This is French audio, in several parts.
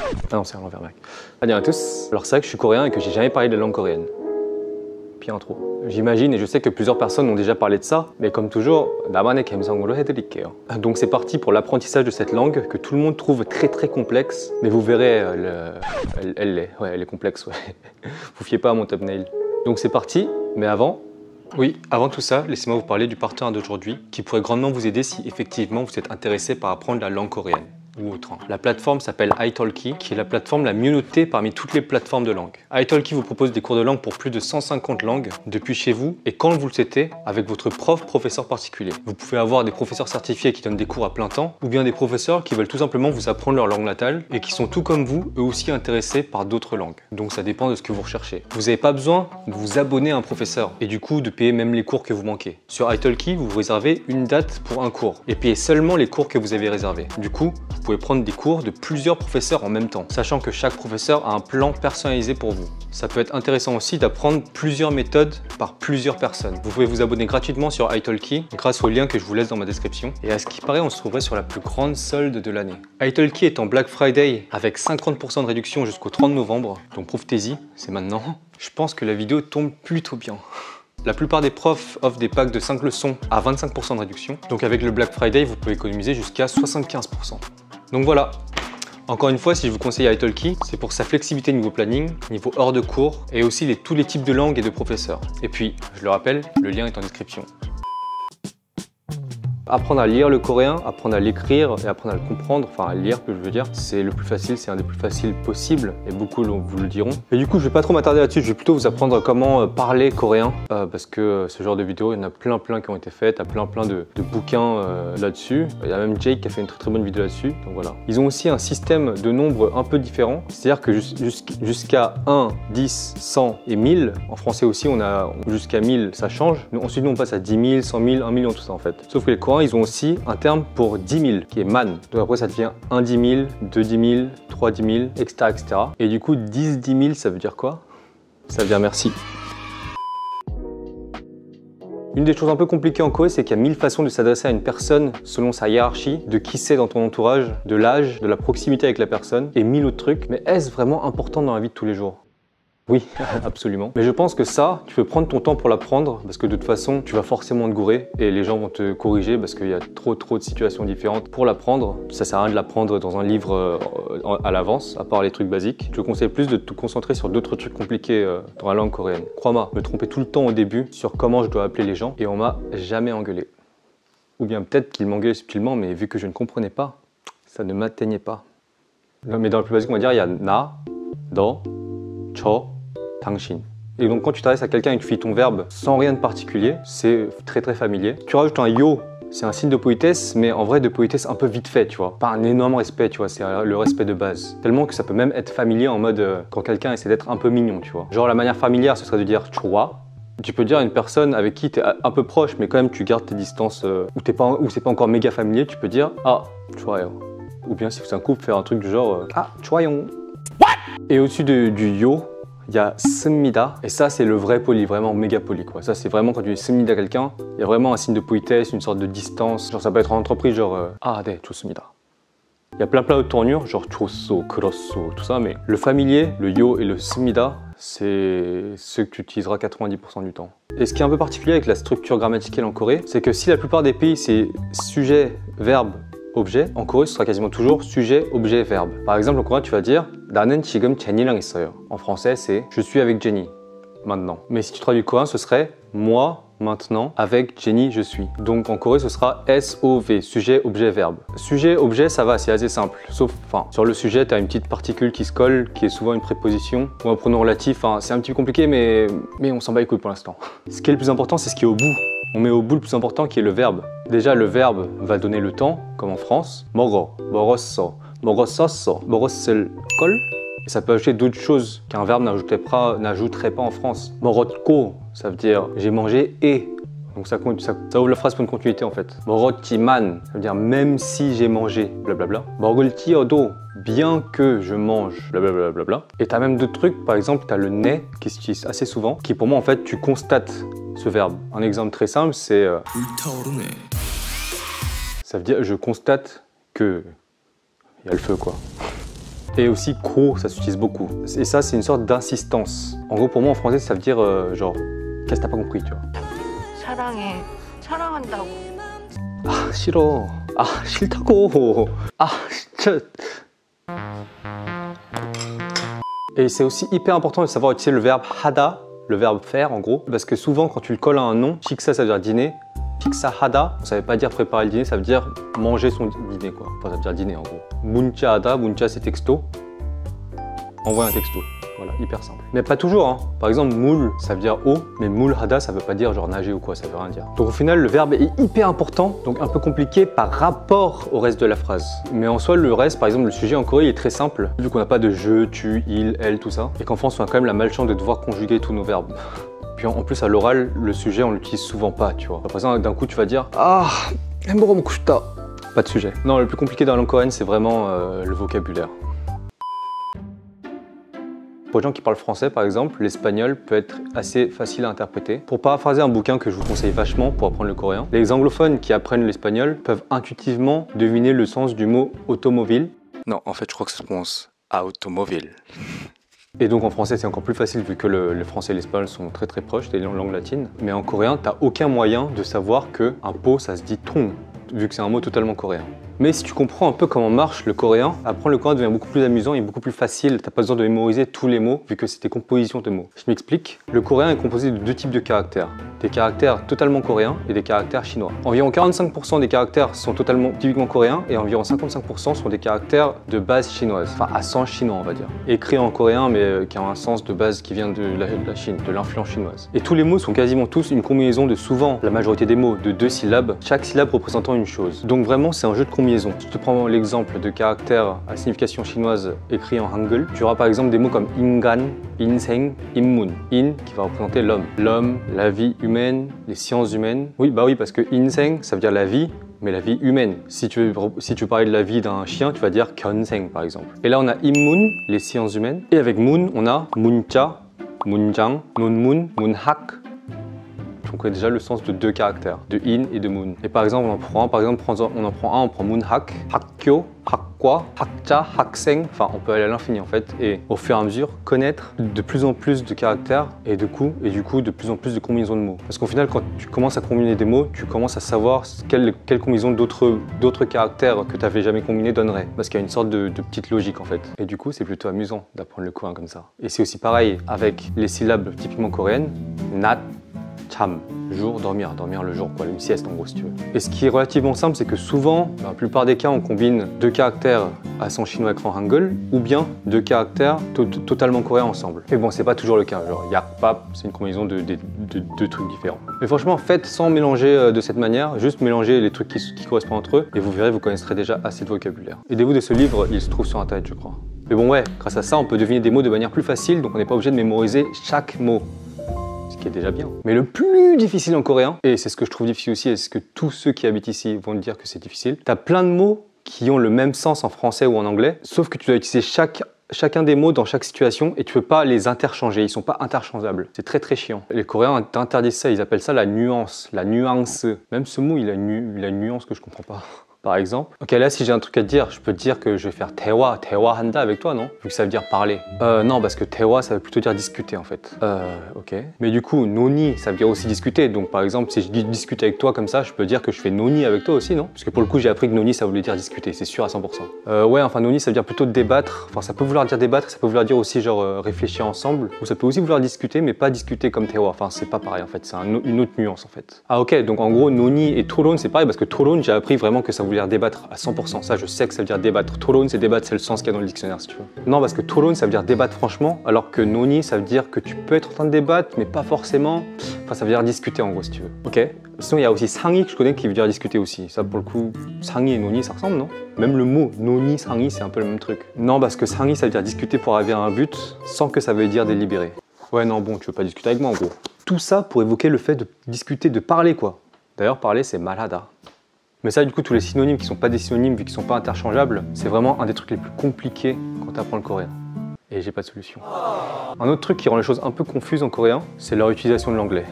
Ah non, c'est à l'envers, mec. Salut à tous. Alors c'est vrai que je suis coréen et que j'ai jamais parlé de la langue coréenne. Pire intro. J'imagine et je sais que plusieurs personnes ont déjà parlé de ça, mais comme toujours, 나만의 감성으로 해드릴게요. Donc c'est parti pour l'apprentissage de cette langue que tout le monde trouve très complexe, mais vous verrez, elle est complexe, ouais. Vous fiez pas à mon thumbnail. Donc c'est parti, mais avant... Oui, avant tout ça, laissez-moi vous parler du partenaire d'aujourd'hui qui pourrait grandement vous aider si effectivement vous êtes intéressé par apprendre la langue coréenne. Ou autre. La plateforme s'appelle italki, qui est la plateforme la mieux notée parmi toutes les plateformes de langue. italki vous propose des cours de langue pour plus de 150 langues depuis chez vous et quand vous le souhaitez avec votre professeur particulier. Vous pouvez avoir des professeurs certifiés qui donnent des cours à plein temps ou bien des professeurs qui veulent tout simplement vous apprendre leur langue natale et qui sont tout comme vous, eux aussi intéressés par d'autres langues. Donc ça dépend de ce que vous recherchez. Vous n'avez pas besoin de vous abonner à un professeur et du coup de payer même les cours que vous manquez. Sur italki, vous réservez une date pour un cours et payez seulement les cours que vous avez réservés. Du coup, vous pouvez prendre des cours de plusieurs professeurs en même temps, sachant que chaque professeur a un plan personnalisé pour vous. Ça peut être intéressant aussi d'apprendre plusieurs méthodes par plusieurs personnes. Vous pouvez vous abonner gratuitement sur italki grâce au lien que je vous laisse dans ma description. Et à ce qui paraît, on se trouverait sur la plus grande solde de l'année. italki est en Black Friday avec 50% de réduction jusqu'au 30 novembre, donc profitez-y, c'est maintenant. Je pense que la vidéo tombe plutôt bien. La plupart des profs offrent des packs de 5 leçons à 25% de réduction. Donc avec le Black Friday, vous pouvez économiser jusqu'à 75%. Donc voilà, encore une fois, si je vous conseille italki, c'est pour sa flexibilité niveau planning, niveau hors de cours et aussi tous les types de langues et de professeurs. Et puis, je le rappelle, le lien est en description. Apprendre à lire le coréen, apprendre à l'écrire et apprendre à le comprendre, enfin à lire que je veux dire, c'est le plus facile, c'est un des plus faciles possibles et beaucoup vous le diront. Et du coup, je vais pas trop m'attarder là-dessus, je vais plutôt vous apprendre comment parler coréen parce que ce genre de vidéos, il y en a plein qui ont été faites, il y a plein de bouquins là-dessus. Il y a même Jake qui a fait une très bonne vidéo là-dessus, donc voilà. Ils ont aussi un système de nombres un peu différent, c'est-à-dire que jusqu'à 1, 10, 100 et 1000, en français aussi on a jusqu'à 1000, ça change. Ensuite, nous on passe à 10 000, 100 000, 1 million, tout ça en fait. Sauf que les Coréens, ils ont aussi un terme pour 10 000 qui est man. Donc après ça devient 1 10 000, 2 10 000, 3 10 000, etc. Et du coup 10 000 ça veut dire quoi? Ça veut dire merci. Une des choses un peu compliquées en Corée, c'est qu'il y a 1000 façons de s'adresser à une personne selon sa hiérarchie, de qui c'est dans ton entourage, de l'âge, de la proximité avec la personne et 1000 autres trucs. Mais est-ce vraiment important dans la vie de tous les jours? Oui, absolument. Mais je pense que ça, tu peux prendre ton temps pour l'apprendre parce que de toute façon, tu vas forcément te gourer et les gens vont te corriger parce qu'il y a trop de situations différentes pour l'apprendre. Ça sert à rien de l'apprendre dans un livre à l'avance, à part les trucs basiques. Je te conseille plus de te concentrer sur d'autres trucs compliqués dans la langue coréenne. Crois-moi, me tromper tout le temps au début sur comment je dois appeler les gens et on m'a jamais engueulé. Ou bien peut-être qu'ils m'engueulaient subtilement, mais vu que je ne comprenais pas, ça ne m'atteignait pas. Mais dans le plus basique, on va dire, il y a na, do, cho, 당신. Et donc quand tu t'adresses à quelqu'un et que tu finis ton verbe sans rien de particulier, c'est très familier. Tu rajoutes un yo, c'est un signe de politesse, mais en vrai de politesse un peu vite fait, tu vois. Pas un énorme respect, tu vois, c'est le respect de base. Tellement que ça peut même être familier en mode quand quelqu'un essaie d'être un peu mignon, tu vois. Genre la manière familière, ce serait de dire choix. Tu peux dire à une personne avec qui tu es un peu proche, mais quand même tu gardes tes distances où c'est pas encore méga familier, tu peux dire ah, choix. Ou bien si c'est un couple, faire un truc du genre ah, choyon. Et au-dessus du yo, il y a 씁니다 et ça c'est le vrai poli, vraiment méga poli quoi. Ça c'est vraiment quand tu dis 씁니다 à quelqu'un, il y a vraiment un signe de politesse, une sorte de distance. Genre ça peut être en entreprise genre ah 네 좋습니다. Il y a plein de tournures genre 좋소, 그렇소, tout ça, mais le familier, le yo et le 씁니다, c'est ce que tu utiliseras 90% du temps. Et ce qui est un peu particulier avec la structure grammaticale en Corée, c'est que si la plupart des pays c'est sujet, verbe, objet, en Corée ce sera quasiment toujours sujet, objet, verbe. Par exemple en Corée tu vas dire 나는 지금 제니랑 있어요. En français c'est je suis avec Jenny maintenant. Mais si tu traduis le coréen ce serait moi maintenant avec Jenny je suis. Donc en Corée ce sera SOV, sujet, objet, verbe. Sujet, objet ça va, c'est assez simple. Sauf, enfin, sur le sujet tu as une petite particule qui se colle, qui est souvent une préposition ou un pronom relatif. Enfin, c'est un petit peu compliqué mais on s'en bat les couilles pour l'instant. Ce qui est le plus important c'est ce qui est au bout. On met au bout le plus important qui est le verbe. Déjà le verbe va donner le temps, comme en France. 먹어, 먹었어, 먹었었어, 먹었을 걸. Et ça peut ajouter d'autres choses qu'un verbe n'ajouterait pas en France. 먹었고, ça veut dire j'ai mangé et. Donc ça ouvre la phrase pour une continuité en fait. 먹었지만, ça veut dire même si j'ai mangé, blablabla. 먹을지어도, bien que je mange, blablabla. Et tu as même d'autres trucs, par exemple tu as le ne qui s'utilise assez souvent, qui pour moi en fait tu constates ce verbe. Un exemple très simple c'est ça veut dire je constate que il y a le feu quoi. Et aussi ko, ça s'utilise beaucoup. Et ça, c'est une sorte d'insistance. En gros, pour moi, en français, ça veut dire genre, qu'est-ce que t'as pas compris, tu vois. 사랑해, 사랑한다고. Ah, 싫어. Ah, 싫다고. Ah, 진짜. Et c'est aussi hyper important de savoir utiliser le verbe hada, le verbe faire en gros, parce que souvent quand tu le colles à un nom, shiksa ça veut dire dîner, piksa hada, ça veut pas dire préparer le dîner, ça veut dire manger son dîner quoi. Enfin ça veut dire dîner en gros. Muncha hada, muncha c'est texto, envoie un texto. Voilà, hyper simple. Mais pas toujours, hein. Par exemple, moule, ça veut dire eau, mais moule hada, ça veut pas dire genre nager ou quoi, ça veut rien dire. Donc au final, le verbe est hyper important, donc un peu compliqué par rapport au reste de la phrase. Mais en soi, le reste, par exemple, le sujet en Corée, il est très simple, vu qu'on n'a pas de je, tu, il, elle, tout ça, et qu'en France, on a quand même la malchance de devoir conjuguer tous nos verbes. Puis en plus, à l'oral, le sujet, on l'utilise souvent pas, tu vois. Par exemple, d'un coup, tu vas dire « Ah, pas de sujet. Non, le plus compliqué dans la langue coréenne, c'est vraiment le vocabulaire. Pour les gens qui parlent français, par exemple, l'espagnol peut être assez facile à interpréter. Pour paraphraser un bouquin que je vous conseille vachement pour apprendre le coréen, les anglophones qui apprennent l'espagnol peuvent intuitivement deviner le sens du mot automobile. Non, en fait, je crois que ça se prononce automobile. Et donc en français, c'est encore plus facile vu que le français et l'espagnol sont très proches des langues latines. Mais en coréen, t'as aucun moyen de savoir qu'un pot, ça se dit ton, vu que c'est un mot totalement coréen. Mais si tu comprends un peu comment marche le coréen, apprendre le coréen devient beaucoup plus amusant et beaucoup plus facile. T'as pas besoin de mémoriser tous les mots vu que c'est des compositions de mots. Je m'explique. Le coréen est composé de deux types de caractères. Des caractères totalement coréens et des caractères chinois. Environ 45% des caractères sont totalement typiquement coréens et environ 55% sont des caractères de base chinoise. Enfin, à sens chinois, on va dire. Écrits en coréen mais qui ont un sens de base qui vient de la Chine, de l'influence chinoise. Et tous les mots sont quasiment tous une combinaison de souvent, la majorité des mots, de 2 syllabes, chaque syllabe représentant une chose. Donc vraiment, c'est un jeu de combinaison. Je te prends l'exemple de caractères à signification chinoise écrits en hangul. Tu auras par exemple des mots comme ingan, inseng, inmun. In qui va représenter l'homme. L'homme, la vie humaine, les sciences humaines. Oui, bah oui, parce que inseng, ça veut dire la vie, mais la vie humaine. Si tu veux parler de la vie d'un chien, tu vas dire kyonseng par exemple. Et là, on a inmun, les sciences humaines. Et avec mun, on a muncha, munjang, nonmun, munhak. On connaît déjà le sens de 2 caractères, de in et de mun. Et par exemple, on en prend un, on prend munhak, hakyo, hakwa, hakja, hakseng. Enfin, on peut aller à l'infini en fait. Et au fur et à mesure, connaître de plus en plus de caractères et du coup, de plus en plus de combinaisons de mots. Parce qu'au final, quand tu commences à combiner des mots, tu commences à savoir quelle combinaison d'autres caractères que tu n'avais jamais combiné donnerait. Parce qu'il y a une sorte de petite logique en fait. Et du coup, c'est plutôt amusant d'apprendre le coréen comme ça. Et c'est aussi pareil avec les syllabes typiquement coréennes. Nat, cham, jour, dormir le jour, quoi, une sieste en gros si tu veux. Et ce qui est relativement simple, c'est que souvent, dans la plupart des cas, on combine 2 caractères à son chinois écran hangul ou bien 2 caractères totalement coréens ensemble. Mais bon, c'est pas toujours le cas, genre yak, pap, c'est une combinaison de 2 trucs différents. Mais franchement, faites sans mélanger de cette manière, juste mélanger les trucs qui correspondent entre eux et vous verrez, vous connaîtrez déjà assez de vocabulaire. Aidez-vous de ce livre, il se trouve sur internet je crois. Mais bon ouais, grâce à ça, on peut deviner des mots de manière plus facile, donc on n'est pas obligé de mémoriser chaque mot. Qui est déjà bien. Mais le plus difficile en coréen, et c'est ce que je trouve difficile aussi, et c'est ce que tous ceux qui habitent ici vont te dire que c'est difficile, t'as plein de mots qui ont le même sens en français ou en anglais, sauf que tu dois utiliser chacun des mots dans chaque situation et tu peux pas les interchanger, ils sont pas interchangeables. C'est très chiant. Les Coréens t'interdisent ça, ils appellent ça la nuance, la nuance. Même ce mot, il a une nuance que je comprends pas. Par exemple. Ok, là, si j'ai un truc à te dire, je peux te dire que je vais faire tewa handa avec toi, non? Vu que ça veut dire parler. Non, parce que tewa, ça veut plutôt dire discuter, en fait. Ok. Mais du coup, noni, ça veut dire aussi discuter. Donc, par exemple, si je discute avec toi comme ça, je peux dire que je fais noni avec toi aussi, non? Parce que pour le coup, j'ai appris que noni, ça voulait dire discuter, c'est sûr à 100%. Ouais, enfin, noni, ça veut dire plutôt débattre. Enfin, ça peut vouloir dire débattre, ça peut vouloir dire aussi, genre, réfléchir ensemble. Ou ça peut aussi vouloir discuter, mais pas discuter comme tewa. Enfin, c'est pas pareil, en fait. C'est une autre nuance, en fait. Ah, ok. Donc, en gros, noni et toron, c'est pareil, parce que toron, j'ai appris vraiment que ça voulait dire débattre à 100%. Ça, je sais que ça veut dire débattre. Toron, c'est débattre, c'est le sens qu'il y a dans le dictionnaire, si tu veux. Non, parce que toron, ça veut dire débattre franchement, alors que noni, ça veut dire que tu peux être en train de débattre, mais pas forcément. Enfin, ça veut dire discuter, en gros, si tu veux. Ok. Sinon, il y a aussi 상의 que je connais qui veut dire discuter aussi. Ça, pour le coup, 상의 et noni, ça ressemble, non? Même le mot noni, 상의, c'est un peu le même truc. Non, parce que 상의, ça veut dire discuter pour arriver à un but, sans que ça veuille dire délibérer. Ouais, non, bon, tu veux pas discuter avec moi, en gros. Tout ça pour évoquer le fait de discuter, de parler, quoi. D'ailleurs, parler, c'est 말하다. Mais ça, du coup, tous les synonymes qui sont pas des synonymes, vu qu'ils sont pas interchangeables, c'est vraiment un des trucs les plus compliqués quand tu apprends le coréen. Et j'ai pas de solution. Un autre truc qui rend les choses un peu confuses en coréen, c'est leur utilisation de l'anglais.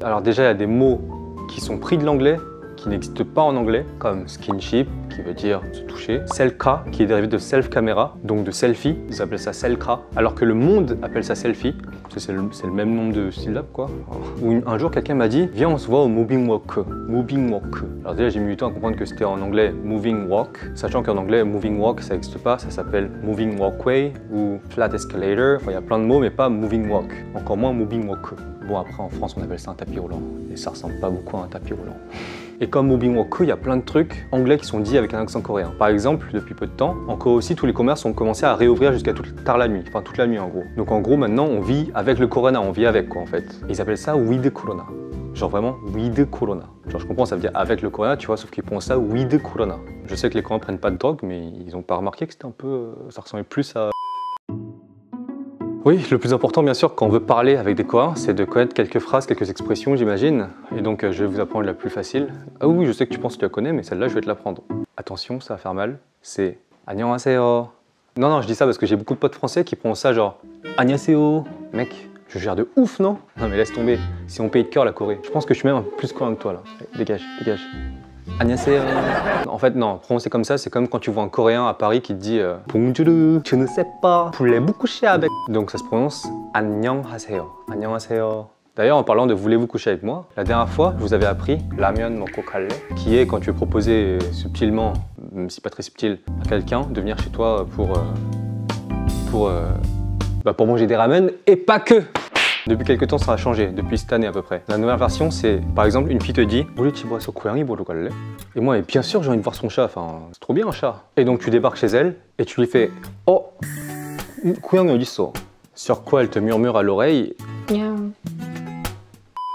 Alors déjà, il y a des mots qui sont pris de l'anglais qui n'existent pas en anglais, comme skinship, qui veut dire se toucher, selka, qui est dérivé de self-caméra, donc de selfie, ils appellent ça selka, alors que le monde appelle ça selfie, c'est le même nombre de syllabes quoi. Ou un jour quelqu'un m'a dit, viens on se voit au moving walk, moving walk. Alors déjà j'ai mis du temps à comprendre que c'était en anglais moving walk, sachant qu'en anglais moving walk ça n'existe pas, ça s'appelle moving walkway ou flat escalator, enfin il y a plein de mots mais pas moving walk, encore moins moving walk. Bon après en France on appelle ça un tapis roulant, et ça ressemble pas beaucoup à un tapis roulant. Et comme moving walk, il y a plein de trucs anglais qui sont dits avec un accent coréen. Par exemple, depuis peu de temps, en Corée aussi, tous les commerces ont commencé à réouvrir jusqu'à tard la nuit, enfin toute la nuit en gros. Donc en gros, maintenant, on vit avec le corona, on vit avec quoi en fait. Et ils appellent ça with corona. Genre vraiment with corona. Genre je comprends, ça veut dire avec le corona, tu vois, sauf qu'ils prononcent ça with corona. Je sais que les Coréens prennent pas de drogue, mais ils ont pas remarqué que c'était un peu, ça ressemblait plus à... Oui, le plus important bien sûr quand on veut parler avec des Coréens, c'est de connaître quelques phrases, quelques expressions j'imagine. Et donc je vais vous apprendre la plus facile. Ah oui, je sais que tu penses que tu la connais, mais celle-là je vais te l'apprendre. Attention, ça va faire mal. C'est 안녕하세요. Non, je dis ça parce que j'ai beaucoup de potes français qui prononcent ça genre 안녕하세요. Mec, je gère de ouf, non? Non mais laisse tomber, si on paye de cœur la Corée. Je pense que je suis même plus coréen que toi là. Allez, dégage, dégage. 안녕하세요. En fait, non, prononcer comme ça, c'est comme quand tu vois un Coréen à Paris qui te dit Bonjour, je ne sais pas, voulez-vous coucher avec? Donc ça se prononce 안녕하세요. 안녕하세요. D'ailleurs, en parlant de voulez-vous coucher avec moi, la dernière fois, je vous avais appris 라면 먹고 갈래, qui est quand tu veux proposer subtilement, même si pas très subtil, à quelqu'un de venir chez toi pour manger des ramen et pas que. Depuis quelques temps, ça a changé, depuis cette année à peu près. La nouvelle version, c'est par exemple une fille te dit 우리 집에서 고양이 보러 갈래? Et moi, bien sûr, j'ai envie de voir son chat, enfin, c'est trop bien un chat. Et donc tu débarques chez elle et tu lui fais Oh, 고양이 어디 있어? Sur quoi elle te murmure à l'oreille.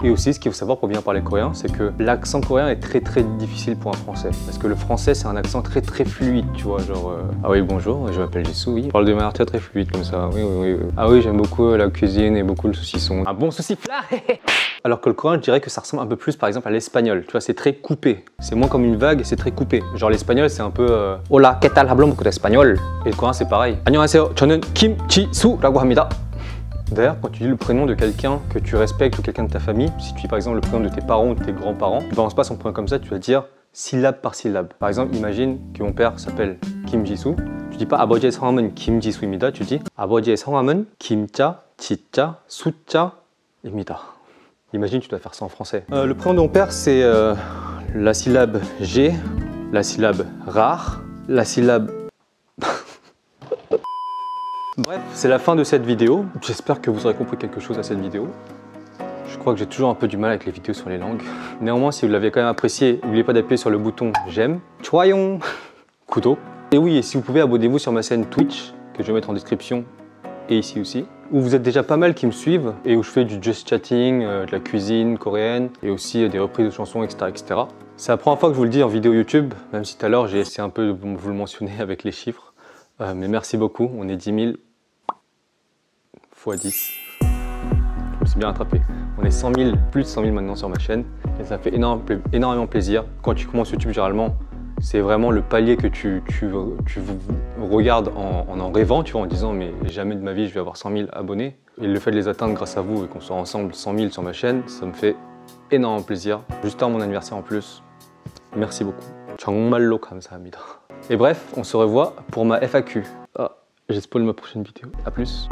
Et aussi, ce qu'il faut savoir pour bien parler coréen, c'est que l'accent coréen est très difficile pour un français. Parce que le français, c'est un accent très fluide, tu vois, genre... Ah oui, bonjour, je m'appelle Jisoo, oui. Je parle de manière très fluide comme ça, oui. Ah oui, j'aime beaucoup la cuisine et beaucoup le saucisson. Un bon sauciflard. Alors que le coréen, je dirais que ça ressemble un peu plus, par exemple, à l'espagnol. Tu vois, c'est très coupé. C'est moins comme une vague, c'est très coupé. Genre l'espagnol, c'est un peu... Hola, ¿qué tal? Hablo un poco espagnol. Et le coréen, c'est pareil. 안녕하세요, 저는 김지수라고 합니다. D'ailleurs, quand tu dis le prénom de quelqu'un que tu respectes ou quelqu'un de ta famille, si tu dis par exemple le prénom de tes parents ou de tes grands-parents, tu ne balances pas son prénom comme ça, tu vas dire syllabe par syllabe. Par exemple, imagine que mon père s'appelle Kim Jisoo. Tu dis pas 아버지의 성함은 김지수입니다, tu dis 아버지의 성함은 김자, 지자, 수자입니다. Imagine, tu dois faire ça en français. Le prénom de mon père, c'est la syllabe G, la syllabe rare, la syllabe... Bref, c'est la fin de cette vidéo. J'espère que vous aurez compris quelque chose à cette vidéo. Je crois que j'ai toujours un peu du mal avec les vidéos sur les langues. Néanmoins, si vous l'avez quand même apprécié, n'oubliez pas d'appuyer sur le bouton j'aime, 좋아요, 구독. Et oui, et si vous pouvez, abonnez-vous sur ma chaîne Twitch, que je vais mettre en description, et ici aussi, où vous êtes déjà pas mal qui me suivent, et où je fais du just chatting, de la cuisine coréenne, et aussi des reprises de chansons, etc. etc. C'est la première fois que je vous le dis en vidéo YouTube, même si tout à l'heure j'ai essayé un peu de vous le mentionner avec les chiffres. Mais merci beaucoup, on est 10 000 x 10. Je me suis bien rattrapé. On est 100 000, plus de 100 000 maintenant sur ma chaîne et ça fait énormément plaisir. Quand tu commences YouTube, généralement, c'est vraiment le palier que tu regardes en rêvant, tu vois, en disant mais jamais de ma vie je vais avoir 100 000 abonnés. Et le fait de les atteindre grâce à vous et qu'on soit ensemble 100 000 sur ma chaîne, ça me fait énormément plaisir. Juste avant mon anniversaire en plus. Merci beaucoup. 정말로 감사합니다. Et bref, on se revoit pour ma FAQ. Ah, j'ai spoilé ma prochaine vidéo. A plus.